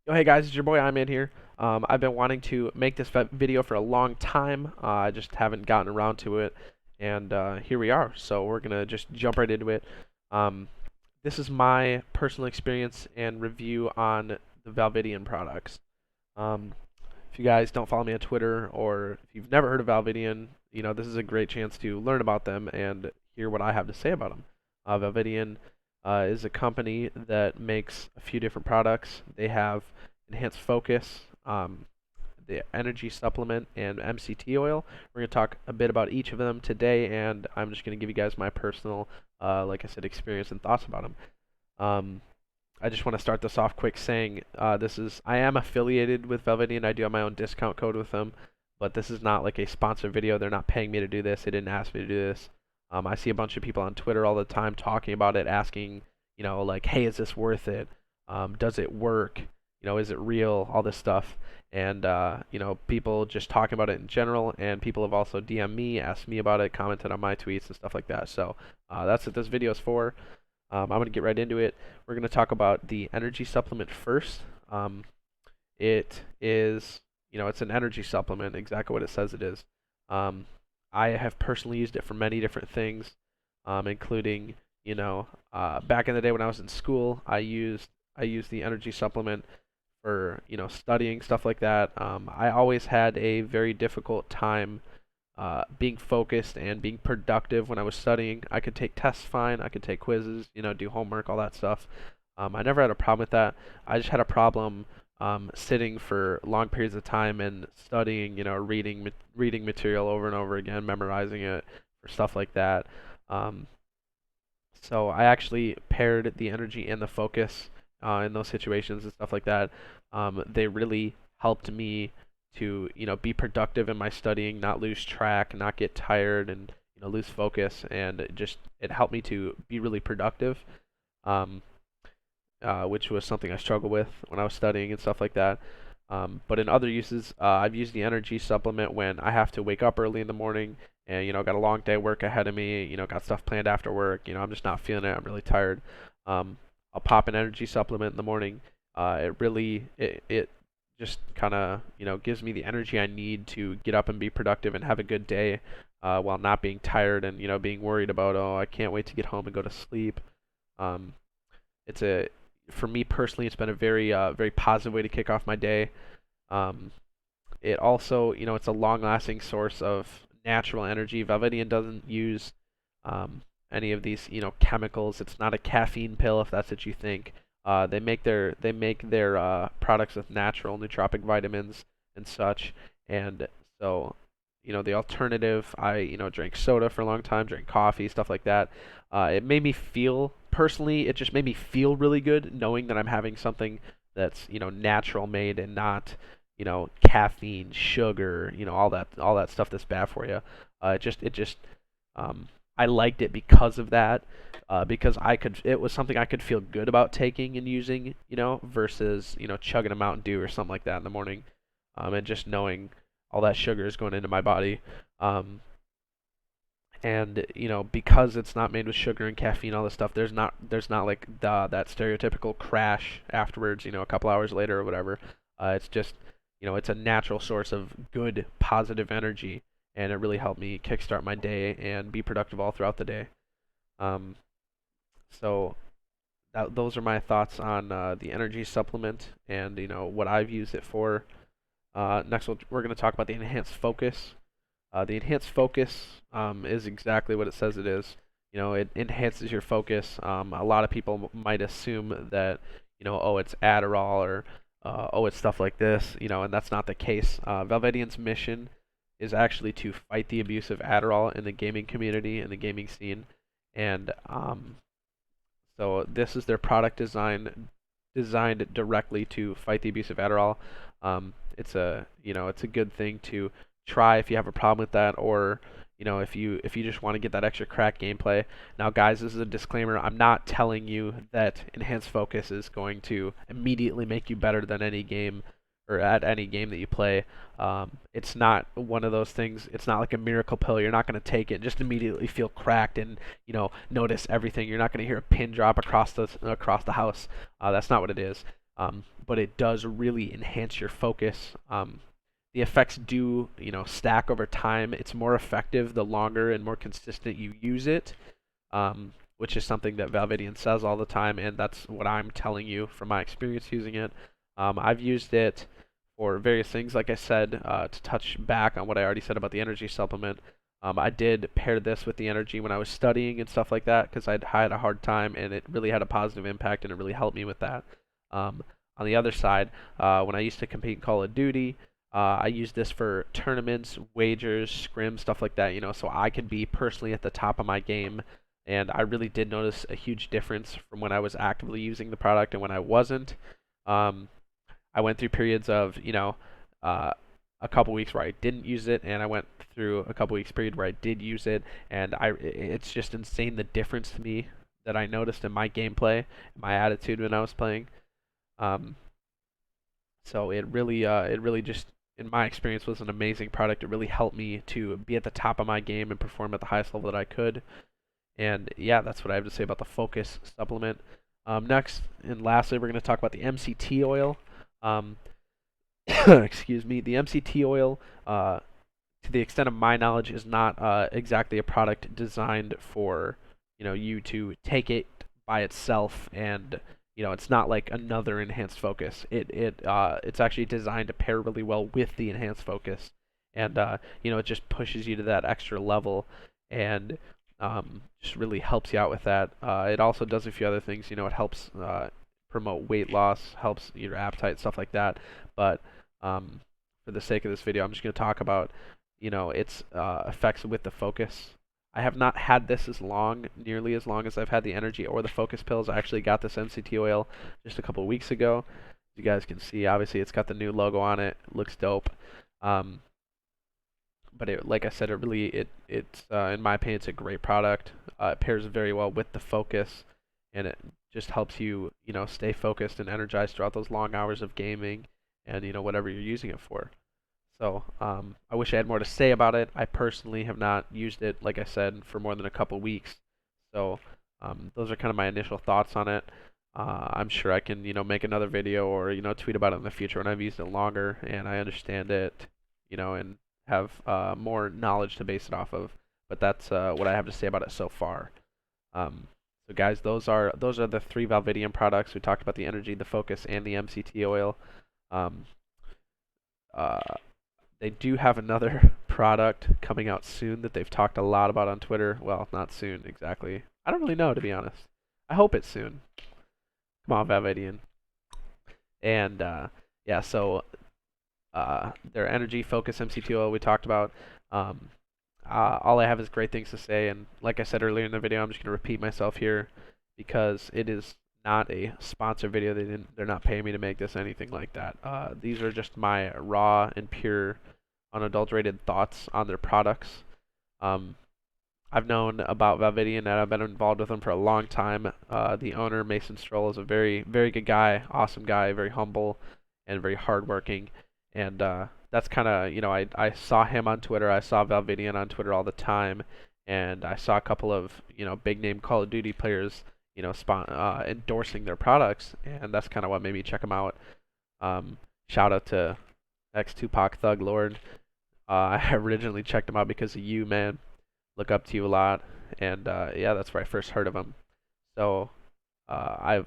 Yo, hey guys, it's your boy I'm here. I've been wanting to make this video for a long time. I just haven't gotten around to it, and here we are. So we're gonna just jump right into it. Um, this is my personal experience and review on the Valvidian products. Um, if you guys don't follow me on Twitter or if you've never heard of Valvidian, this is a great chance to learn about them and hear what I have to say about them. Valvidian is a company that makes a few different products. They have enhanced focus, the energy supplement, and MCT oil. We're going to talk a bit about each of them today, and I'm just going to give you guys my personal, like I said, experience and thoughts about them. Um, I just want to start this off quick saying I am affiliated with Valvidian. I do have my own discount code with them, but this is not like a sponsored video. They're not paying me to do this. They didn't ask me to do this. I see a bunch of people on Twitter all the time talking about it, asking, like, hey, is this worth it? Does it work? Is it real? All this stuff. And, people just talking about it in general, and people have also DM'd me, asked me about it, commented on my tweets and stuff like that. So that's what this video is for. I'm going to get right into it. We're going to talk about the energy supplement first. It is, it's an energy supplement, exactly what it says it is. I have personally used it for many different things, including, back in the day when I was in school, I used the energy supplement for, studying, stuff like that. I always had a very difficult time being focused and being productive when I was studying. I could take tests fine, I could take quizzes, do homework, all that stuff. I never had a problem with that. I just had a problem sitting for long periods of time and studying, reading material over and over again, memorizing it, for stuff like that. Um, so I actually paired the energy and the focus in those situations and stuff like that. They really helped me to be productive in my studying, not lose track, not get tired, and lose focus, and it helped me to be really productive, um, which was something I struggled with when I was studying and stuff like that. But in other uses, I've used the energy supplement when I have to wake up early in the morning and got a long day of work ahead of me, got stuff planned after work, I'm just not feeling it, I'm really tired. Um, I'll pop an energy supplement in the morning. It just kind of gives me the energy I need to get up and be productive and have a good day, while not being tired and being worried about, oh, I can't wait to get home and go to sleep. Um, it's a For me personally, it's been a very positive way to kick off my day. Um, it also, it's a long-lasting source of natural energy. Valvidian doesn't use any of these, chemicals. It's not a caffeine pill, if that's what you think. They make their products with natural nootropic vitamins and such. And so, the alternative, I, drank soda for a long time, drank coffee, stuff like that. It made me feel, personally, it just made me feel really good knowing that I'm having something that's, natural made and not, caffeine, sugar, all that stuff that's bad for you. It just, um, I liked it because of that, because it was something I could feel good about taking and using, versus, chugging a Mountain Dew or something like that in the morning, and just knowing all that sugar is going into my body. Um, and because it's not made with sugar and caffeine, all this stuff, there's not like that stereotypical crash afterwards, a couple hours later or whatever. It's just, it's a natural source of good positive energy, and it really helped me kickstart my day and be productive all throughout the day. um, so those are my thoughts on the energy supplement and what I've used it for. Next we're going to talk about the enhanced focus. The enhanced focus is exactly what it says it is. It enhances your focus. A lot of people might assume that, oh, it's Adderall, or oh, it's stuff like this, and that's not the case. Valvidian's mission is actually to fight the abuse of Adderall in the gaming community and the gaming scene, and so this is their product designed directly to fight the abuse of Adderall. It's a good thing to try if you have a problem with that, or if you just want to get that extra crack gameplay. Now, guys, this is a disclaimer. I'm not telling you that enhanced focus is going to immediately make you better than any game or at any game that you play. It's not one of those things. It's not like a miracle pill. You're not going to take it and just immediately feel cracked and notice everything. You're not going to hear a pin drop across the house. That's not what it is. but it does really enhance your focus. The effects do, stack over time. It's more effective the longer and more consistent you use it, which is something that Valvidian says all the time, and that's what I'm telling you from my experience using it. I've used it for various things, like I said, to touch back on what I already said about the energy supplement. I did pair this with the energy when I was studying and stuff like that because I'd had a hard time, and it really had a positive impact, and it really helped me with that. On the other side, when I used to compete in Call of Duty, I used this for tournaments, wagers, scrims, stuff like that, so I could be personally at the top of my game. And I really did notice a huge difference from when I was actively using the product and when I wasn't. Um, I went through periods of, a couple weeks where I didn't use it, and I went through a couple weeks period where I did use it, and it's just insane the difference to me that I noticed in my gameplay, my attitude when I was playing. Um, so it really just, in my experience, was an amazing product. It really helped me to be at the top of my game and perform at the highest level that I could. And yeah, that's what I have to say about the Focus supplement. Next and lastly, we're going to talk about the MCT oil. Um, excuse me, the MCT oil, to the extent of my knowledge, is not exactly a product designed for you to take it by itself, and it's not like another enhanced focus. It's actually designed to pair really well with the enhanced focus, and it just pushes you to that extra level, and just really helps you out with that. It also does a few other things. It helps promote weight loss, helps your appetite, stuff like that. But for the sake of this video, I'm just going to talk about its effects with the focus. I have not had this nearly as long as I've had the energy or the focus pills. I actually got this MCT oil just a couple of weeks ago. As you guys can see, obviously it's got the new logo on it. It looks dope. But like I said, it's in my opinion, it's a great product. It pairs very well with the focus, and it just helps you, stay focused and energized throughout those long hours of gaming, and whatever you're using it for. So I wish I had more to say about it. I personally have not used it, like I said, for more than a couple weeks. So those are kind of my initial thoughts on it. I'm sure I can, make another video or, tweet about it in the future when I've used it longer and I understand it, and have more knowledge to base it off of. But that's what I have to say about it so far. So guys, those are the three Valvidian products. We talked about the energy, the focus, and the MCT oil. Um, uh, they do have another product coming out soon that they've talked a lot about on Twitter. Well, not soon exactly. I don't really know, to be honest. I hope it's soon. Come on, Valvidian. And yeah, so their energy, focus, MCT oil we talked about. All I have is great things to say, and like I said earlier in the video, I'm just going to repeat myself here because it is not a sponsor video. They're not paying me to make this, anything like that. These are just my raw and pure, unadulterated thoughts on their products. I've known about Valvidian and I've been involved with them for a long time. The owner, Mason Stroll, is a very, very good guy, awesome guy, very humble and very hardworking. And that's kind of, I saw him on Twitter. I saw Valvidian on Twitter all the time. And I saw a couple of, big name Call of Duty players, endorsing their products. And that's kind of what made me check them out. Shout out to X Tupac Thug Lord. I originally checked him out because of you, man. Look up to you a lot, and yeah, that's where I first heard of them. So I've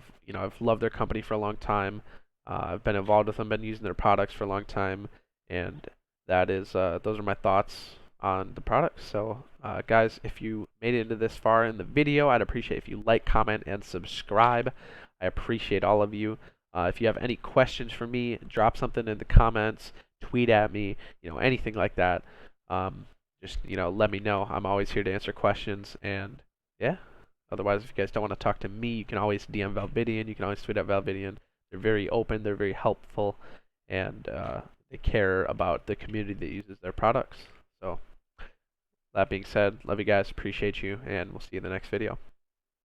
loved their company for a long time. I've been involved with them, been using their products for a long time, and that is those are my thoughts on the products. So guys, if you made it into this far in the video, I'd appreciate if you like, comment, and subscribe. I appreciate all of you. If you have any questions for me, drop something in the comments, tweet at me, anything like that. Just let me know. I'm always here to answer questions, and yeah. Otherwise, if you guys don't want to talk to me, you can always DM Valvidian. You can always tweet at Valvidian. They're very open. They're very helpful, and they care about the community that uses their products. So that being said, love you guys. Appreciate you, and we'll see you in the next video.